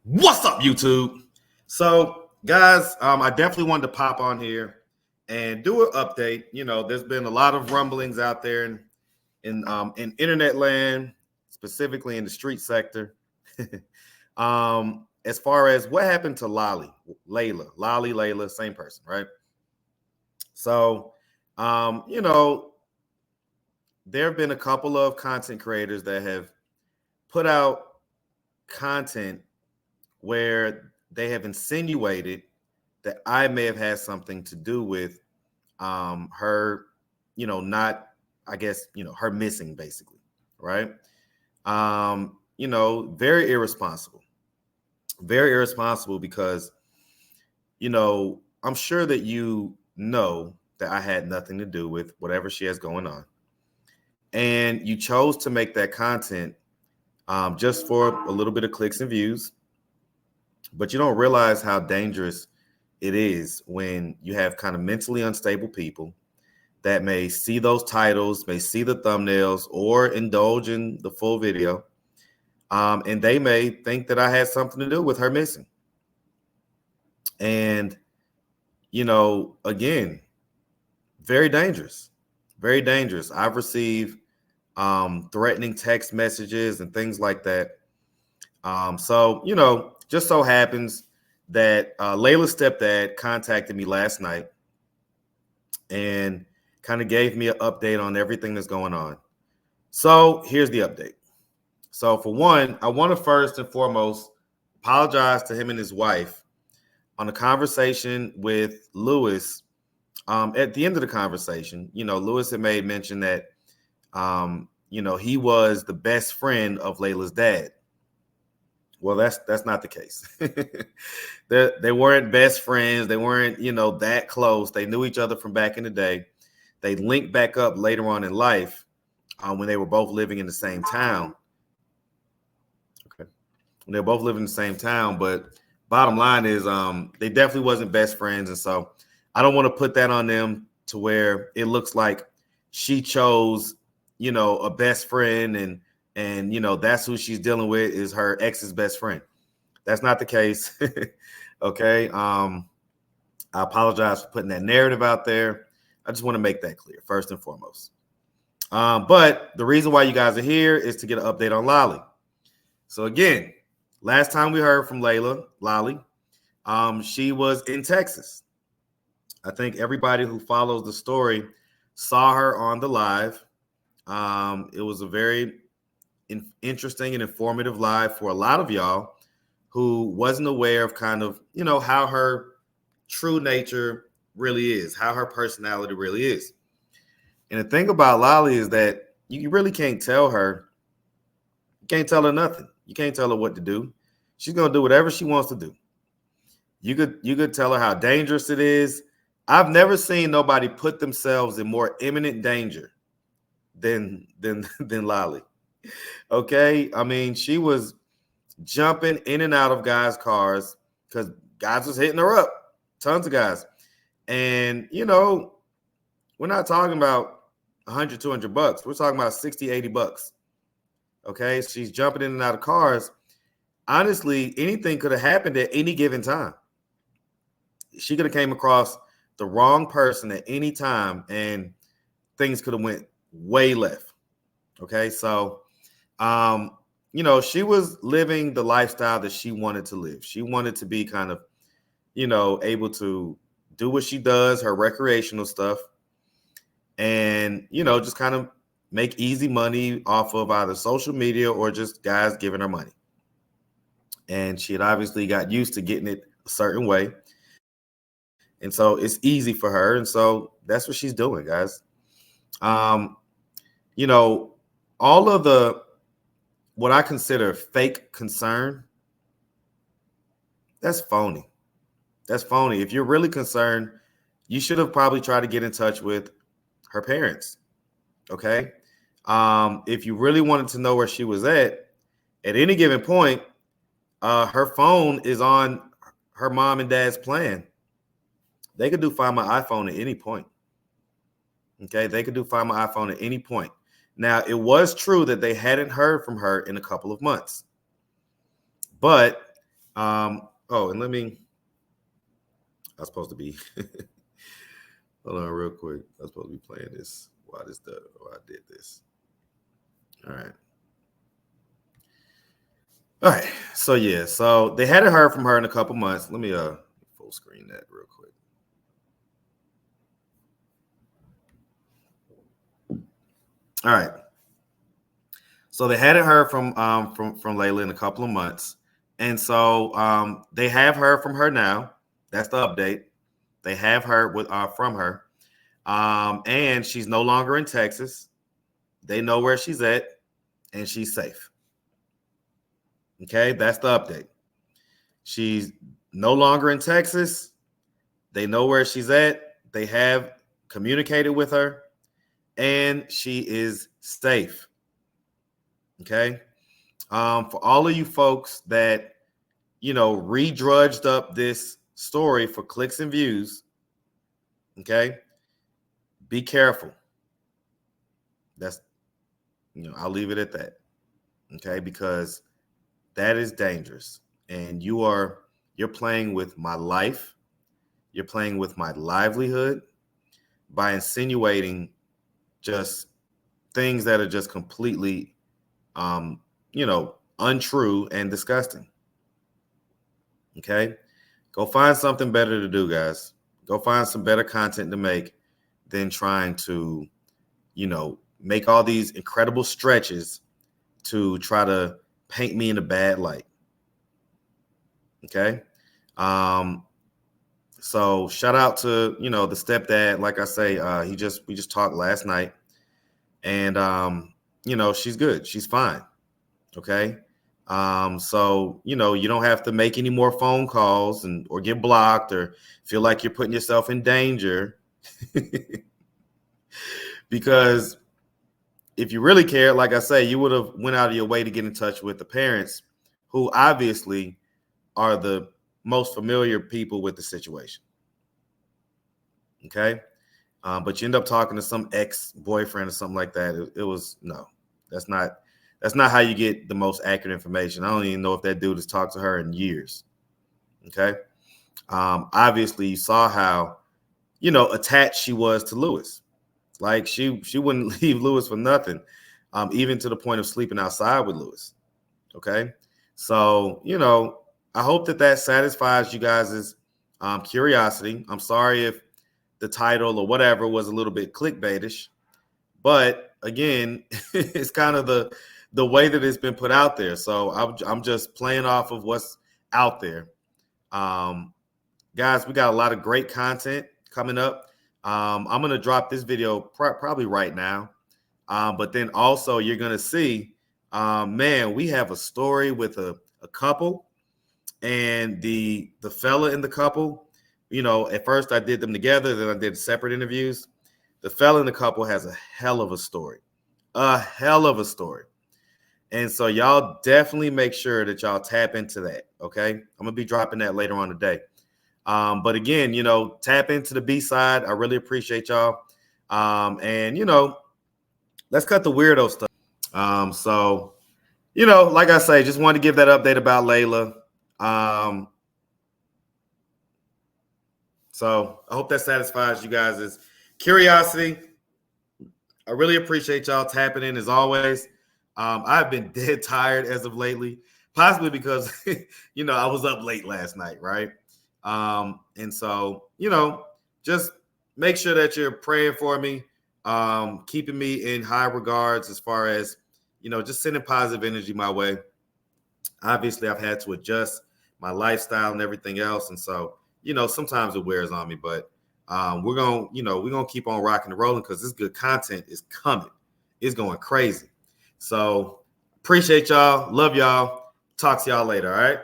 What's up, YouTube? So, guys, I definitely wanted to pop on here and do an update. There's been a lot of rumblings out there in internet land, specifically in the street sector, as far as what happened to Layla, same person, right? So, um, you know, there have been a couple of content creators that have put out content where they have insinuated that I may have had something to do with her, not, I guess, her missing basically, right? Very irresponsible. Very irresponsible because, I'm sure that you know that I had nothing to do with whatever she has going on. And you chose to make that content just for a little bit of clicks and views, but you don't realize how dangerous it is when you have kind of mentally unstable people that may see those titles, may see the thumbnails, or indulge in the full video. And they may think that I had something to do with her missing. And, again, very dangerous, very dangerous. I've received threatening text messages and things like that. Just so happens that Layla's stepdad contacted me last night and kind of gave me an update on everything that's going on. So here's the update. So for one, I want to first and foremost apologize to him and his wife on a conversation with Lewis. At the end of the conversation, Lewis had made mention that, he was the best friend of Layla's dad. Well, that's not the case. They weren't best friends. They weren't, that close. They knew each other from back in the day. They linked back up later on in life when they were both living in the same town. Okay. When they were both living in the same town. But bottom line is they definitely wasn't best friends. And so I don't want to put that on them to where it looks like she chose, a best friend and that's who she's dealing with is her ex's best friend. That's not the case. Okay. I apologize for putting that narrative out there. I just want to make that clear first and foremost. But the reason why you guys are here is to get an update on Lolly. So again, last time we heard from Lolly, she was in Texas. I think everybody who follows the story saw her on the live. It was a very interesting and informative live for a lot of y'all who wasn't aware of kind of, how her true nature really is, how her personality really is. And the thing about Lolly is that you really can't tell her. You can't tell her nothing. You can't tell her what to do. She's going to do whatever she wants to do. You could tell her how dangerous it is. I've never seen nobody put themselves in more imminent danger than Lolly. Okay. I mean, she was jumping in and out of guys' cars because guys was hitting her up. Tons of guys. And, we're not talking about 100, 200 bucks. We're talking about 60, 80 bucks. Okay. She's jumping in and out of cars. Honestly, anything could have happened at any given time. She could have came across the wrong person at any time and things could have went way left. Okay. So, she was living the lifestyle that she wanted to live. She wanted to be kind of, able to do what she does, her recreational stuff, and, just kind of make easy money off of either social media or just guys giving her money. And she had obviously got used to getting it a certain way. And so it's easy for her. And so that's what she's doing, guys. All of what I consider fake concern, that's phony. That's phony. If you're really concerned, you should have probably tried to get in touch with her parents. Okay. If you really wanted to know where she was at any given point, her phone is on her mom and dad's plan. They could do Find My iPhone at any point. Okay. They could do Find My iPhone at any point. Now, it was true that they hadn't heard from her in a couple of months, but Oh, and I was supposed to be hold on real quick. I was supposed to be playing this while I did this. All right. All right. So yeah, so they hadn't heard from her in a couple months. Let me full screen that real quick. All right. So they hadn't heard from LAILA in a couple of months. And so they have heard from her now. That's the update. They have heard from her. And she's no longer in Texas. They know where she's at, and she's safe. Okay, that's the update. She's no longer in Texas. They know where she's at. They have communicated with her, and she is safe. Okay. For all of you folks that, redrudged up this story for clicks and views, okay, be careful. That's, I'll leave it at that. Okay, because that is dangerous. And you're playing with my life. You're playing with my livelihood by insinuating just things that are just completely, untrue and disgusting. Okay. Go find something better to do, guys. Go find some better content to make than trying to, make all these incredible stretches to try to paint me in a bad light. Okay. So shout out to, the stepdad. Like I say, we just talked last night, and, she's good. She's fine. Okay. So, you don't have to make any more phone calls or get blocked or feel like you're putting yourself in danger. Because if you really cared, like I say, you would have went out of your way to get in touch with the parents, who obviously are the most familiar people with the situation. Okay. But you end up talking to some ex-boyfriend or something like that. It was no, that's not how you get the most accurate information. I don't even know if that dude has talked to her in years. Okay. Obviously you saw how, attached she was to Lewis. Like she wouldn't leave Lewis for nothing, even to the point of sleeping outside with Lewis. Okay. So, I hope that satisfies you guys' curiosity. I'm sorry if the title or whatever was a little bit clickbaitish, but again, it's kind of the way that it's been put out there. So I'm just playing off of what's out there. Guys, we got a lot of great content coming up. I'm going to drop this video probably right now. But then also you're going to see, man, we have a story with a couple, and the fella in the couple, at first I did them together, then I did separate interviews. The fella in the couple has a hell of a story, And so y'all definitely make sure that y'all tap into that. Okay. I'm going to be dropping that later on today. But again, tap into the B side. I really appreciate y'all. And let's cut the weirdo stuff. So, like I say, just wanted to give that update about LAILA. So I hope that satisfies you guys' curiosity. I really appreciate y'all tapping in as always. I've been dead tired as of lately, possibly because, I was up late last night, right? And so, just make sure that you're praying for me, keeping me in high regards as far as, just sending positive energy my way. Obviously, I've had to adjust my lifestyle and everything else. And so, sometimes it wears on me, but we're gonna keep on rocking and rolling because this good content is coming. It's going crazy. So appreciate y'all. Love y'all. Talk to y'all later. All right.